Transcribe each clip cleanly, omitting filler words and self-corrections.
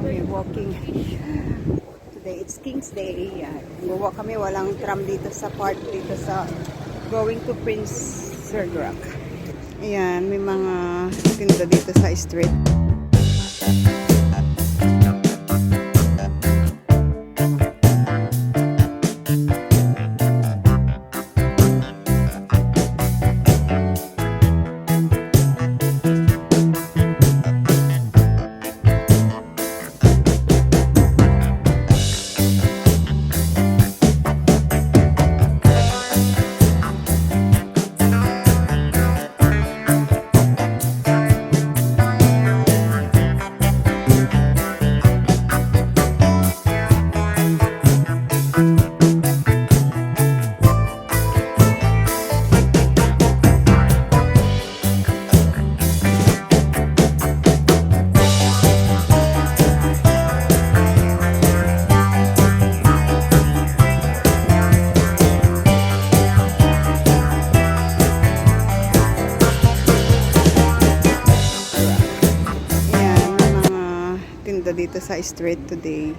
We're walking. Today it's King's Day. Walk kami. Walang tram dito sa part dito sa going to Prince Sergerak. Ayan, may mga tinda dito sa street. Dito sa street today.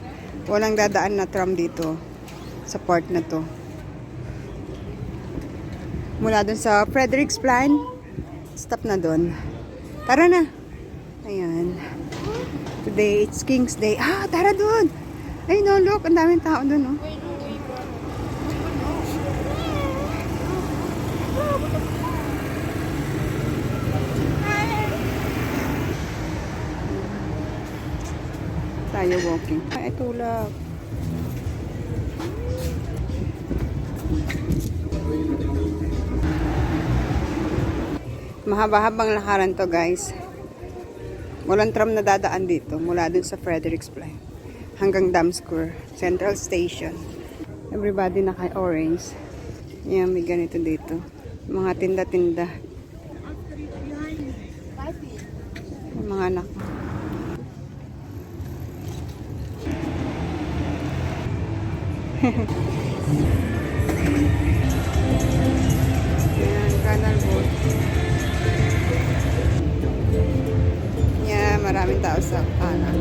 Walang dadaan na tram dito sa part na to. Mula dun sa Fredericksplan, stop na dun. Tara na. Ayan. Today it's King's Day. Tara dun. Ay no, look, ang daming tao dun, no. Tayo walking. Ay, tulak. Mahaba-habang lakaran to, guys. Walang tram na dadaan dito mula dun sa Fredericksplan hanggang Dam Square, Central Station. Everybody naka-orange. Yan, may ganito dito. Mga tinda-tinda. Mga anak. Yan, canal boat. Yan, maraming tao sa kanan.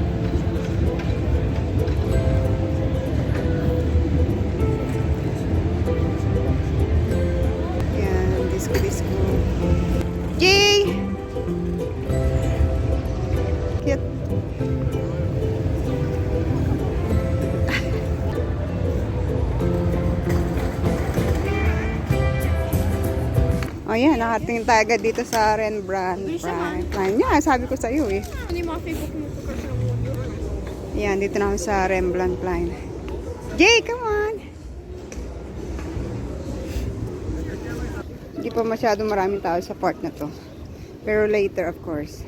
Yan, disco. Jay! Cute. Ayan, nakatingin tayo agad dito sa Rembrandt Line. Yeah, sabi ko sa iyo eh. Ano yung mga Facebook mo ko kasi Ayan, dito na ako sa Rembrandt Line. Jay, come on! Hindi pa masyadong maraming tao sa part na to. Pero later, of course.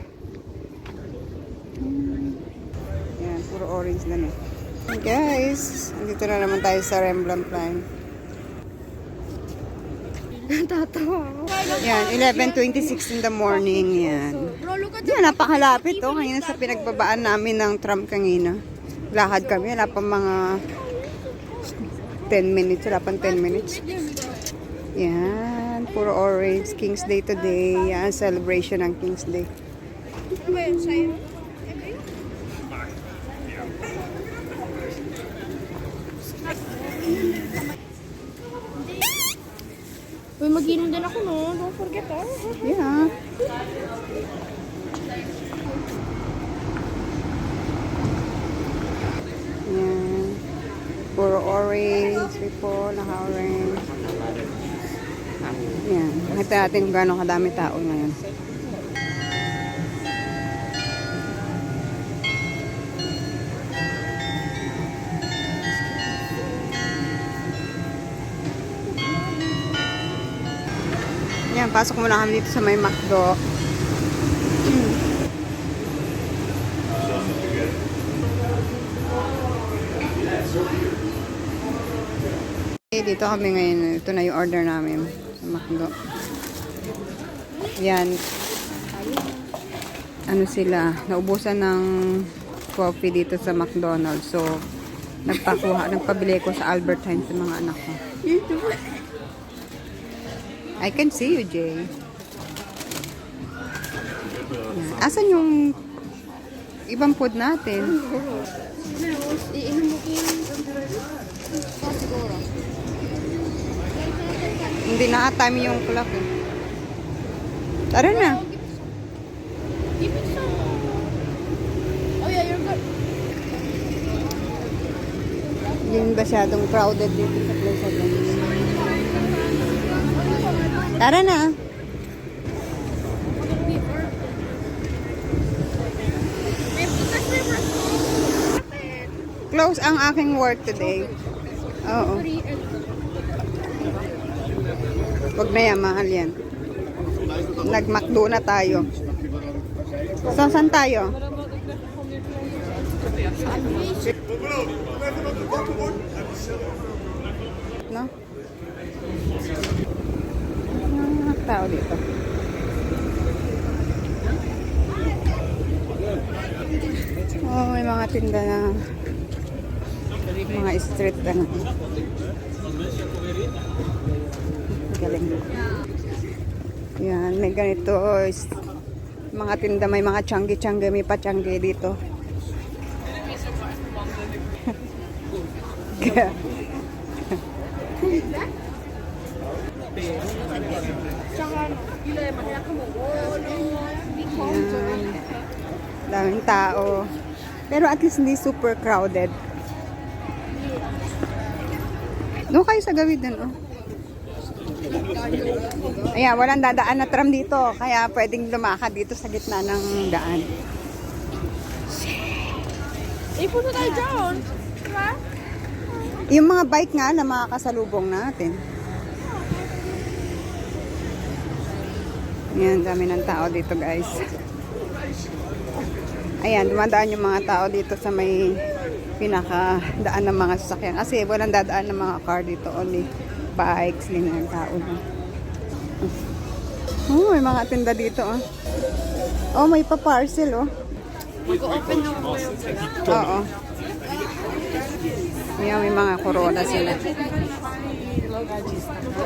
Ayan, puro orange na. Hey guys, dito na naman tayo sa Rembrandt Line. Tatawa ako. Yan, 11:26 in the morning. Yan. Yan, napakalapit to. Kanina sa pinagbabaan namin ng tram kanina. Lakad kami. Wala pa mga 10 minutes. Wala pang 10 minutes. Yan. Puro orange. King's Day today. Yan, celebration ng King's Day. Uy, mag-inom din ako, no? Don't forget, Yeah. Yan. Puro orange. People, naka-orange. Yan. Nakita natin kung gano'ng kadami tao ngayon. Yan, pasok muna kami dito sa may McDo. Dito kami ngayon. Ito na yung order namin sa McDo. Yan. Ano sila, naubusan ng coffee dito sa McDonald's. So, nagpabili ko sa Albert Heinz sa mga anak ko. I can see you, Jay. Asan yung ibang food natin. Iinom mo ko yung siguro. Hindi na-time yung clock eh. Tara na. Give me some. Oh yeah, you're good. Hindi masyadong crowded dito sa place of lunch. Tara na. Close ang aking work today. Oo. Wag na yan, mahal yan. Nag-McDo na tayo. So, saan tayo? No? Mga tao dito. Oh, may mga tinda na mga street na. Galing. Yan, may ganito mga tinda, may mga tiyanggi-tiyanggi, may patyanggi dito. Yan. Daming tao. Pero at least hindi super crowded. Doon kayo sa gawid din, oh. Ayan, walang dadaan na tram dito. Kaya pwedeng lumakad dito sa gitna ng daan. Punta tayo dyan. Diba? Yung mga bike nga na makakasalubong natin. Ayan, dami ng tao dito, guys. Ayan, dumadaan yung mga tao dito sa may pinakadaan ng mga sasakyan. Kasi walang dadaan ng mga car dito. Only bikes, ganyan ang tao. Oh, may mga tinda dito, oh. Oh, may pa-parcel, oh. Mag-open na ako. Oo. Ayan, may mga corona sila.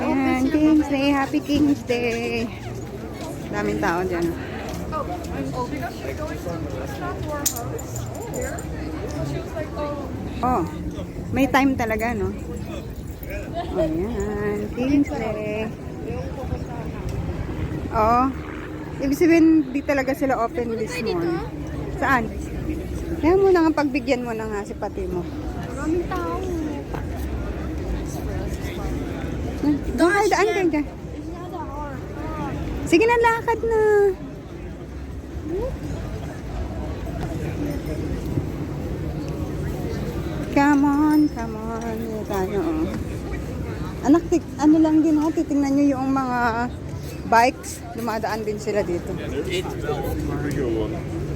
Ayan, King's Day. Happy King's Day. Daming tao dyan. Oh, may time talaga, no? Ayan, King's Day. Oh, ibig sabihin, di talaga sila open this morning. Saan? Kaya mo na nga, pagbigyan mo na nga si pati mo. Maraming tao. Doon kayo, daan kayo dyan. Sige na, lakad na. Come on, come on. Dito tayo, oh. Anak, ano lang din, oh. Titingnan nyo yung mga bikes. Dumadaan din sila dito.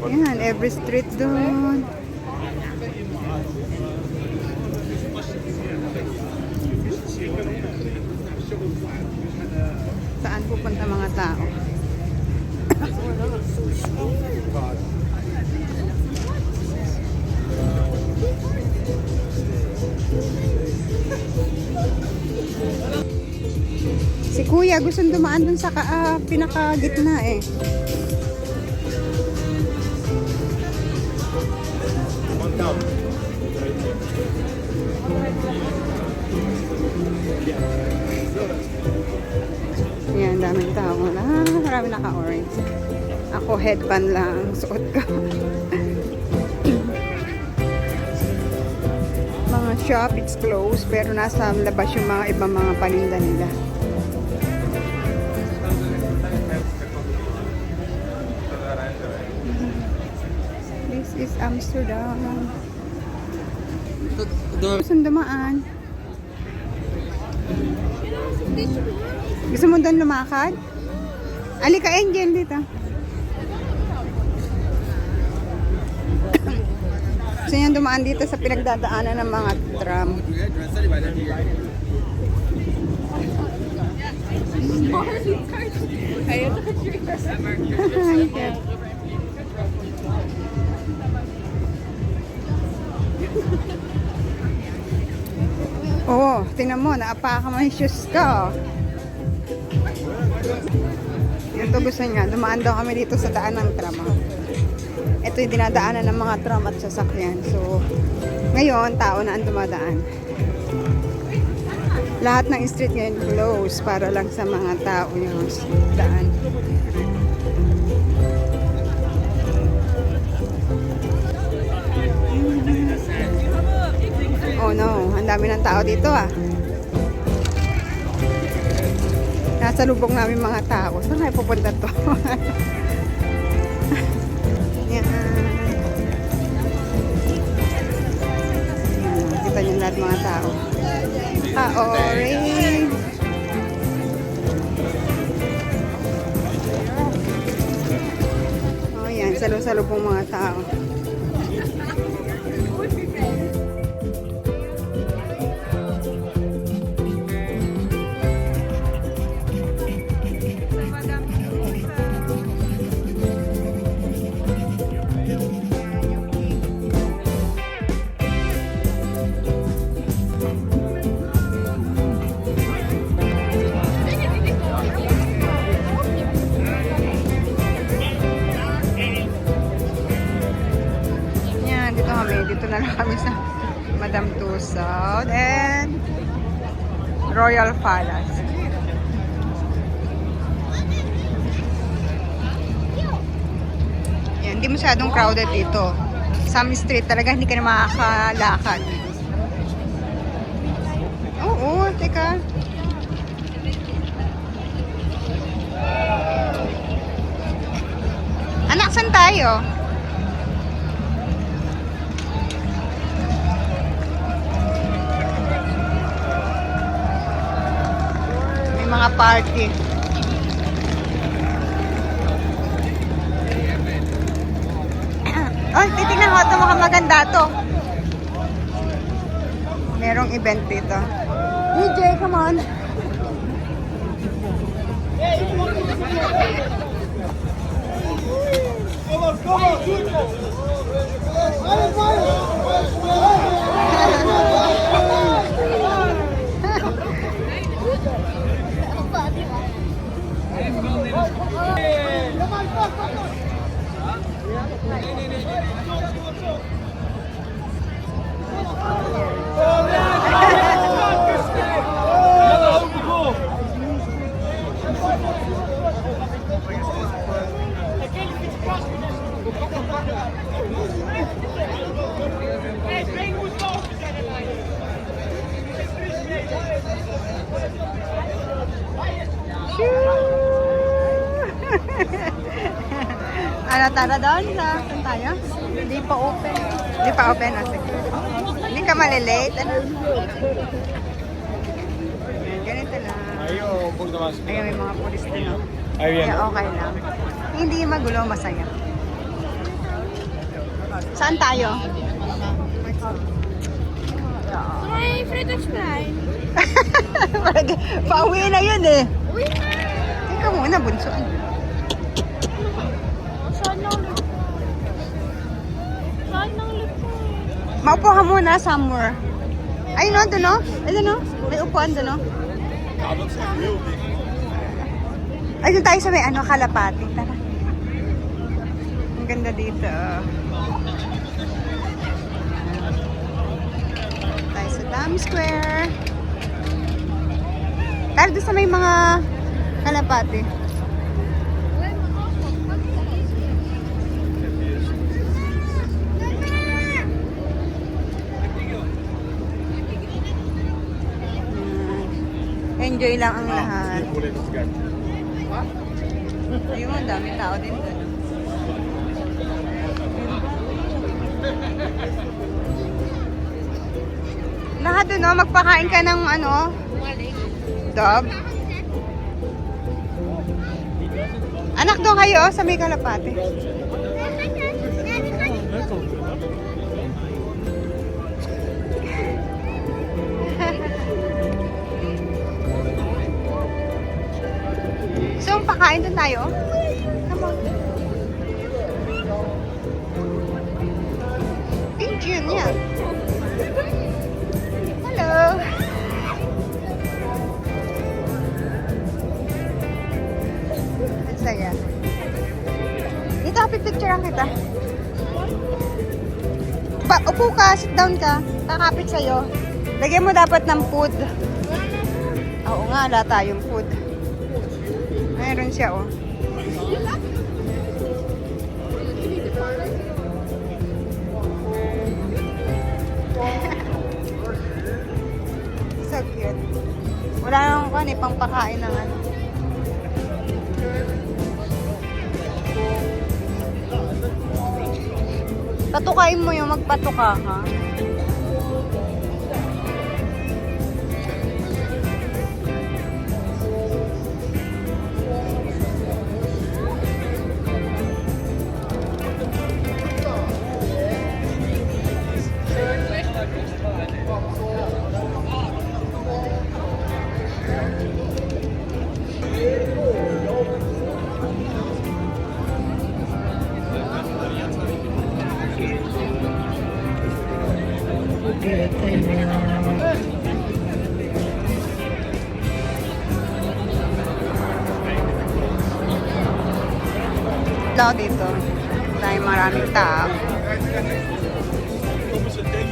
Yan, every street doon. Saan pupunta mga tao? Si Kuya gustong dumaan dun sa pinakagitna eh. Yan, daming tao. Marami naka-orange. Ako headband lang suot ko. Mga shop, it's closed. Pero nasa labas yung mga ibang mga paninda nila. This is Amsterdam. Gusto dumaan. Gusto mo doon lumakad? Alika, Angel, dito. Gusto niya dumaan dito sa pinagdadaanan ng mga tram. Oh, tingnan mo, naapaka mo yung shoes ko. Ito gusto niya, dumaan daw kami dito sa daan ng tram. ito yung dinadaanan ng mga tram at sasakyan. So, ngayon, tao na ang dumadaan. Lahat ng street ngayon close para lang sa mga tao yung daan. Oh no, ang dami ng tao dito ah. Nasa lubong namin mga tao. Saan tayo pupunta to? Yan. Yan. Kita niyo lahat mga tao. Orange. Oh yan, salo-salubong mga tao. Dito na lang kami sa Madame Tussauds and Royal Palace. Yan, hindi masyadong crowded dito. Some street talaga hindi ka na makakalakad. Oo, teka. Anak, saan tayo? Mga party. Oh, titignan ko ito, mukhang maganda to. Merong event dito. DJ, come on. Ano, tara doon sa saan tayo? Hindi pa open. Hindi pa open. O, sige. Hindi ka malilate. Ano? Ayan, ganito lang. Ayun, may mga pulis din. No? Kaya okay lang. Hindi magulo, masaya. Saan tayo? May Fred Explain. Pauwi na yun eh. Uwi na! Teka muna, bunso. Saan ng lip? Saan ng lip ko? Maupo ka muna somewhere. Ay, no, doon no? Ay, doon no? May upuan doon no? Ay, doon tayo sa may ano, kalapati. Tara. Ang ganda dito. Tayo sa Times Square. Tayo doon sa may mga kalapati. Enjoy lang ang lahat. Ayun, ang dami tao din doon. Lahat doon, no? Magpakain ka ng ano? Dog? Anak, doon kayo sa may kalapate. So, pakain doon tayo. Come on. Thank you, niya. Hello. Ang saya. Dito, happy picture ang kita. Upo ka, sit down ka. Kakapit sa'yo. Lagyan mo dapat ng food. Oo nga, wala tayong food. Mayroon siya, oh. So cute. Wala nang kani pang pakain ng ano. Patukain mo yung magpatuka, ha? Lao dito. Dahil maraming tao.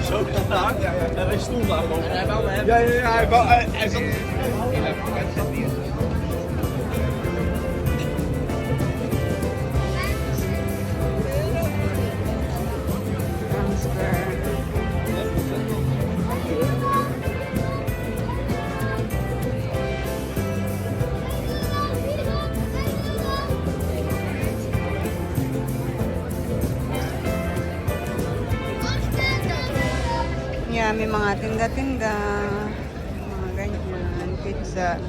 Zo gedaan. En hij stond daar gewoon. Ja, hij zat. Yeah, may mga tinda-tinda. Mga ganyan. Pizza.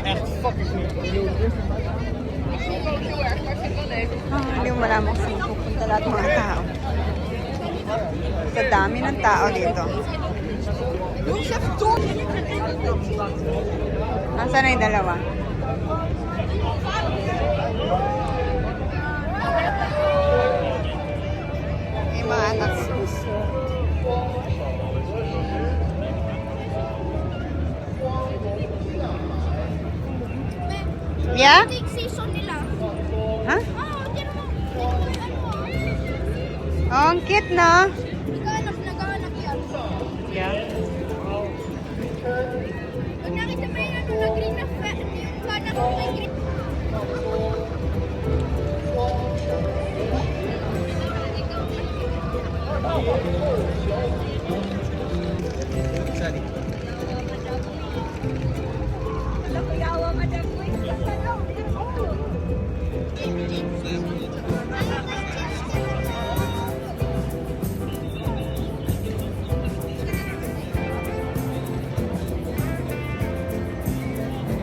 Echt fucking goed. Hindi mo malaman kung saan pupunta lahat mga tao. Sa dami ng tao dito. Nasaan na yung dalawa? Yung mga anak. Yeah? Cake season nila. Ha? Oo, tiyan mo. Oh, ang cute, no? Nagahanap yan. Yeah. Pag nakita mo yung ano na green na fat, yung kanak mo may green.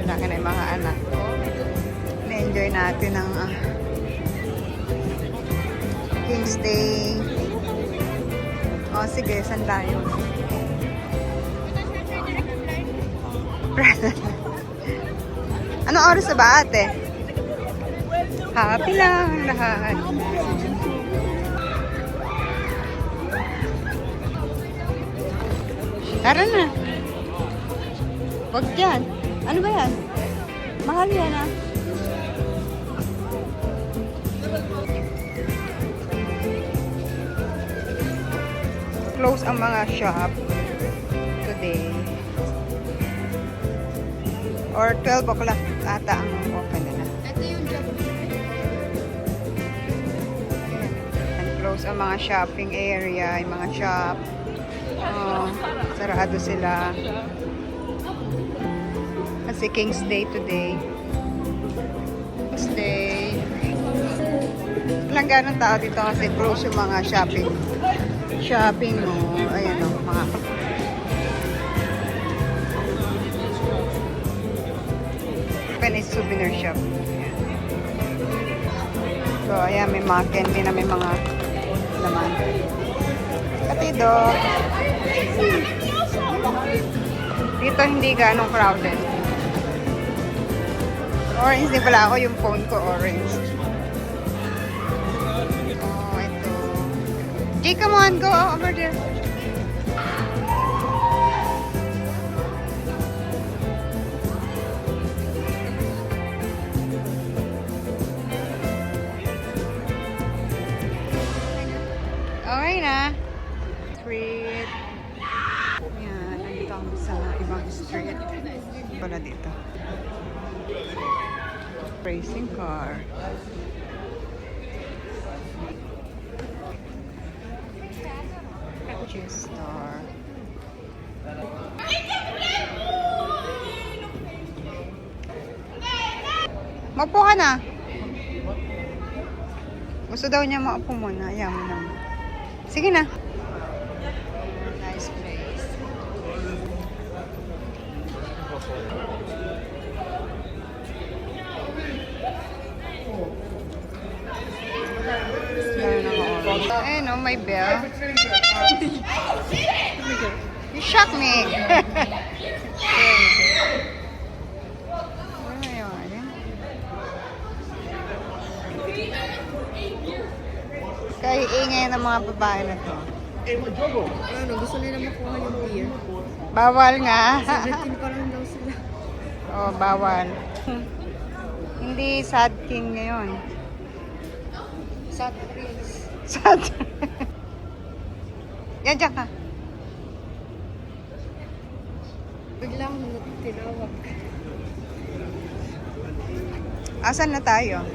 Wala ka na yung mga anak. Na-enjoy natin ang King's Day. O, sige, saan tayo? Anong oras na ba, ate? Happy lang ang lahat. Tara na. Huwag dyan. Ano ba yan? Mahal yan, ah. Close ang mga shop today. Or 12 o'clock ata ang open na. Ito yung job. And close ang mga shopping area, yung mga shop. Oh, sarado sila. Kasi King's Day today. King's Day. Walang ganong tao dito kasi close yung mga shopping. Shopping mo. Ayan o, mga Japanese souvenir shop. Ayan. So, ayan, may mga candy na may mga laman. Katido. Dito hindi ganong crowded. Orange din pala ako, yung phone ko orange. Oh, ito. Jay, come on, go over there. Okay na. Street. Yan, nandito kami sa ibang street. Wala dito. Racing car. Cheese store. Maupo ka na. Gusto daw niya maupo muna. Ayaw mo naman. Sige na. Nice place. Ayun o, may bell. You shocked me. Ano yun? Kaya ingay ng mga babae na to. Ano, gusto nila makuha yung beer. Bawal nga. 17 pa lang daw sila. Oh, bawal. Hindi sad king ngayon. Sad prince. Sad. Yan, dyan ka. Bigla akong tinawag. Asan na tayo?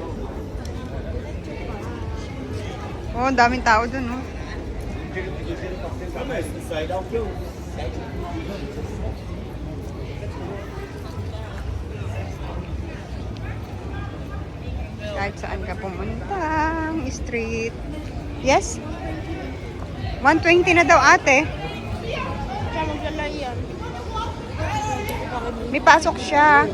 Oh, ang daming tao dun, oh. Kahit saan ka pumuntang street. Yes? 120 na daw, ate. Siya maglalay yan. May pasok siya.